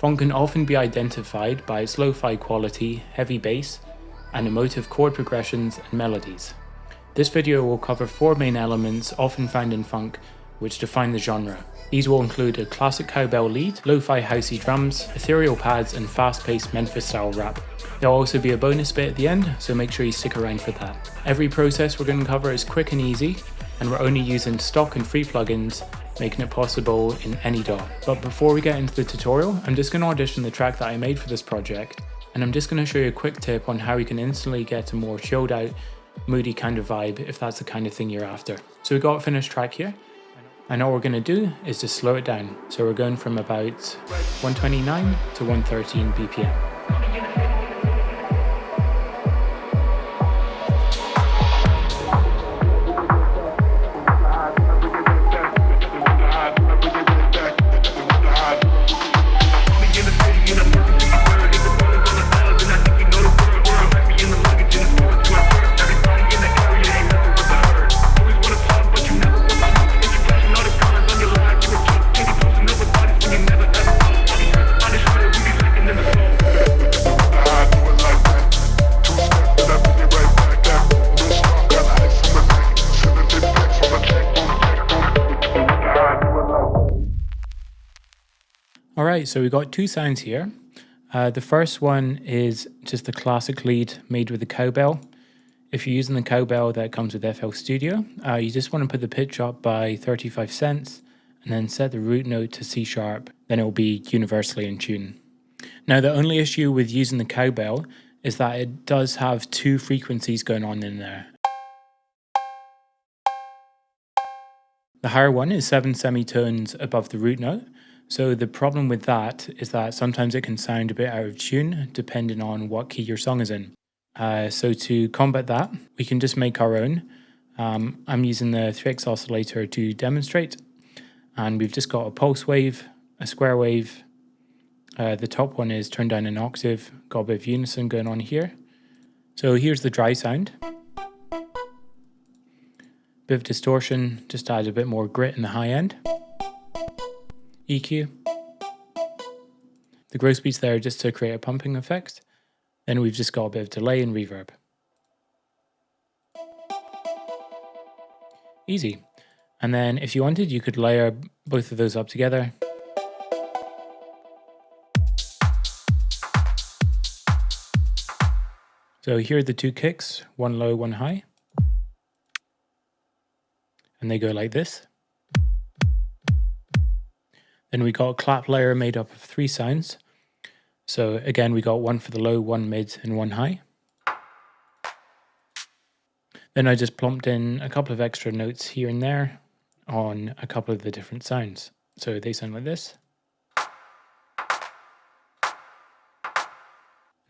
PHONK can often be identified by its lo-fi quality, heavy bass, and emotive chord progressions and melodies. This video will cover 4 main elements often found in funk which define the genre. These will include a classic cowbell lead, lo-fi housey drums, ethereal pads, and fast-paced Memphis-style rap. There'll also be a bonus bit at the end, so make sure you stick around for that. Every process we're going to cover is quick and easy, and we're only using stock and free plugins, making it possible in any DAW. But before we get into the tutorial, I'm just going to audition the track that I made for this project, and I'm just going to show you a quick tip on how we can instantly get a more chilled out, moody kind of vibe if that's the kind of thing you're after. So we got a finished track here, and all we're going to do is just slow it down. So we're going from about 129 to 113 BPM. Alright, so we've got 2 sounds here. The first one is just the classic lead made with the cowbell. If you're using the cowbell that comes with FL Studio, you just want to put the pitch up by 35 cents and then set the root note to C sharp, then it will be universally in tune. Now the only issue with using the cowbell is that it does have 2 frequencies going on in there. The higher one is 7 semitones above the root note. So the problem with that is that sometimes it can sound a bit out of tune depending on what key your song is in. So to combat that, we can just make our own. I'm using the 3x oscillator to demonstrate, and we've just got a pulse wave, a square wave. The top one is turned down an octave, got a bit of unison going on here. So here's the dry sound. Bit of distortion, just adds a bit more grit in the high end. EQ. The gross beat's there just to create a pumping effect. Then we've just got a bit of delay and reverb. Easy. And then if you wanted, you could layer both of those up together. So here are the 2 kicks, one low, one high. And they go like this. Then we got a clap layer made up of 3 sounds. So again, we got one for the low, one mid, and one high. Then I just plonked in a couple of extra notes here and there on a couple of the different sounds. So they sound like this.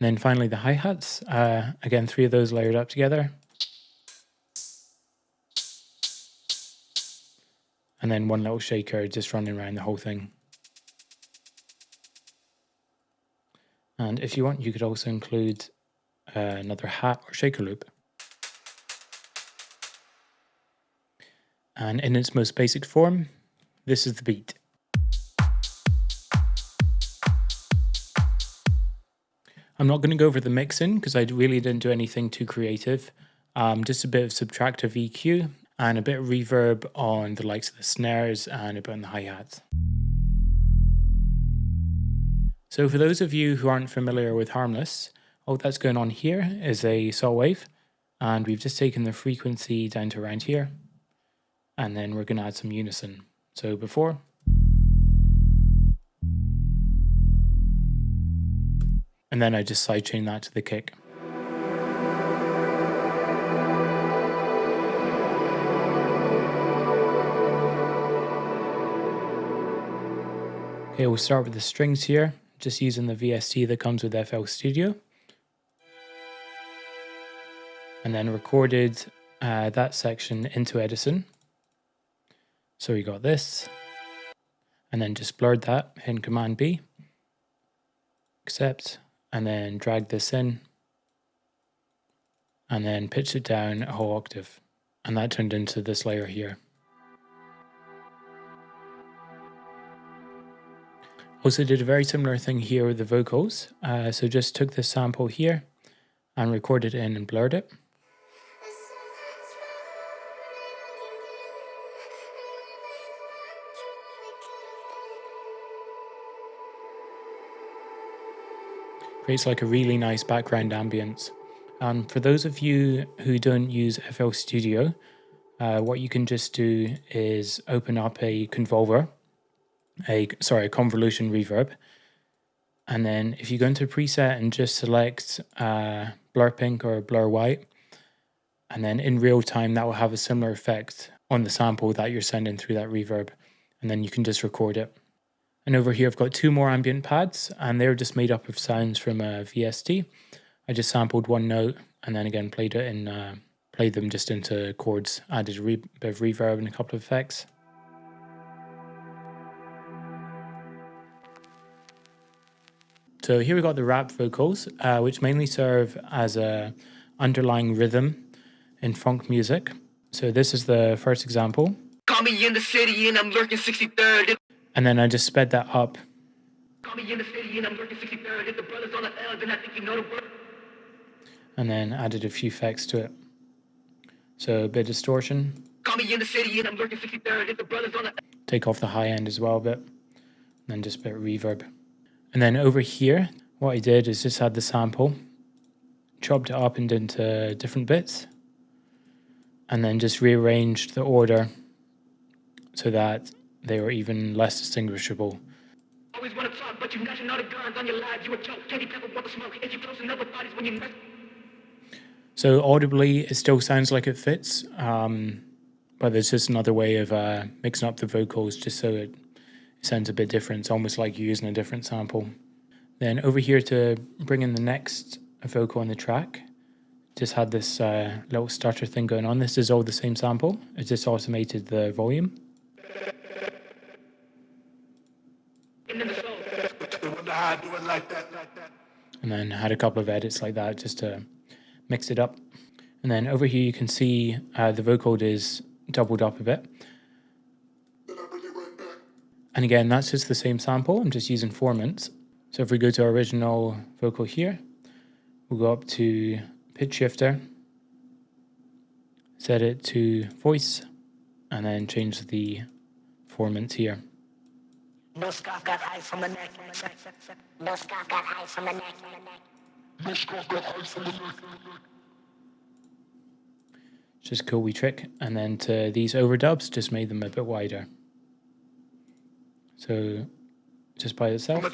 And then finally the hi-hats. Again, 3 of those layered up together. And then one little shaker just running around the whole thing. And if you want, you could also include another hat or shaker loop. And in its most basic form, this is the beat. I'm not going to go over the mixing because I really didn't do anything too creative. Just a bit of subtractive EQ. And a bit of reverb on the likes of the snares and a bit on the hi-hats. So for those of you who aren't familiar with Harmless, all that's going on here is a saw wave, and we've just taken the frequency down to around here, and then we're going to add some unison. So before, and then I just sidechain that to the kick. Okay, we'll start with the strings here, just using the VST that comes with FL Studio. And then recorded that section into Edison. So we got this, and then just blurred that, hitting Command B, accept, and then drag this in, and then pitch it down a whole octave. And that turned into this layer here. Also did a very similar thing here with the vocals. So just took this sample here and recorded it in and blurred it. Creates like a really nice background ambience. For those of you who don't use FL Studio, what you can just do is open up a convolver, a convolution reverb, and then if you go into preset and just select blur pink or blur white, and then in real time that will have a similar effect on the sample that you're sending through that reverb, and then you can just record it. And over here I've got two more ambient pads, and they're just made up of sounds from a VST. I just sampled one note and then again played them just into chords, added a bit of reverb and a couple of effects. So here we got the rap vocals, which mainly serve as a underlying rhythm in funk music. So this is the first example. Call me in the city and I'm lurking 63rd. And then I just sped that up. Call me in the city and I'm lurking 63rd. If the brothers on the L, then I think you know the word. And then added a few effects to it. So a bit of distortion. Call me in the city and I'm lurking 63rd. If the brothers on the L. Take off the high end as well a bit. And then just a bit of reverb. And then over here, what I did is just add the sample, chopped it up into different bits, and then just rearranged the order so that they were even less distinguishable. Always want to talk, but you gnashing all the guns on your lives. You a joke, candy pepper, what the smoke, and you close enough with bodies when you mess. So audibly, it still sounds like it fits, but there's just another way of mixing up the vocals just so it sounds a bit different. It's almost like you're using a different sample. Then over here to bring in the next vocal on the track, just had this little stutter thing going on. This is all the same sample. It just automated the volume. And then had a couple of edits like that just to mix it up. And then over here you can see the vocal is doubled up a bit. And again, that's just the same sample. I'm just using formants. So if we go to our original vocal here, we'll go up to pitch shifter, set it to voice, and then change the formant here. No scarf got ice from the neck. No scarf got ice from the neck. No scarf got ice from the neck. Just a cool wee trick. And then to these overdubs, just made them a bit wider. So just by itself.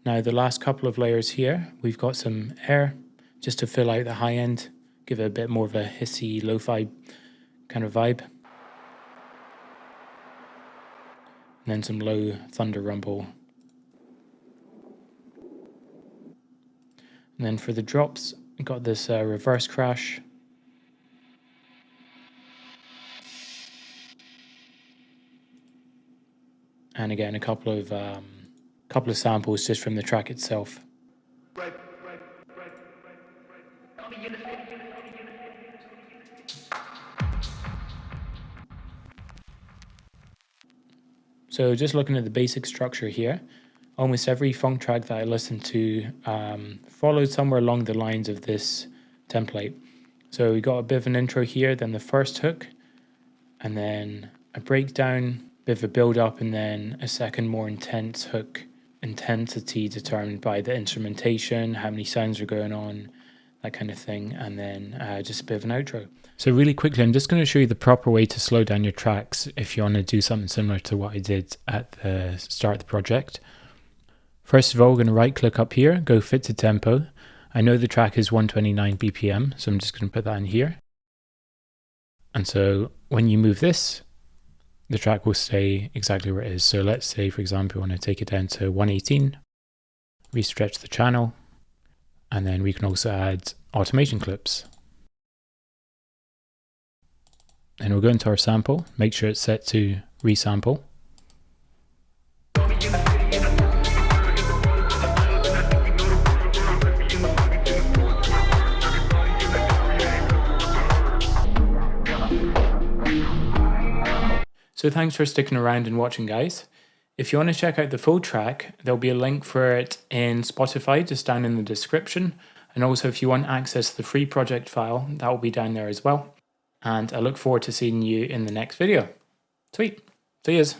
Now the last couple of layers here, we've got some air just to fill out the high end, give it a bit more of a hissy, lo-fi kind of vibe. And then some low thunder rumble. And then for the drops, we've got this reverse crash. And again, a couple of samples just from the track itself. So just looking at the basic structure here, almost every funk track that I listened to followed somewhere along the lines of this template. So we got a bit of an intro here, then the first hook, and then a breakdown, bit of a build up, and then a second more intense hook. Intensity determined by the instrumentation, how many sounds are going on, that kind of thing, and then just a bit of an outro. So really quickly, I'm just going to show you the proper way to slow down your tracks if you want to do something similar to what I did at the start of the project. First of all, we're going to right click up here, go fit to tempo. I know the track is 129 BPM, so I'm just going to put that in here. And so when you move this, the track will stay exactly where it is. So let's say, for example, we want to take it down to 118, restretch the channel, and then we can also add automation clips. And we'll go into our sample, make sure it's set to resample. So thanks for sticking around and watching, guys. If you want to check out the full track, there'll be a link for it in Spotify just down in the description. And also if you want access to the free project file, that will be down there as well. And I look forward to seeing you in the next video. Sweet. See yous.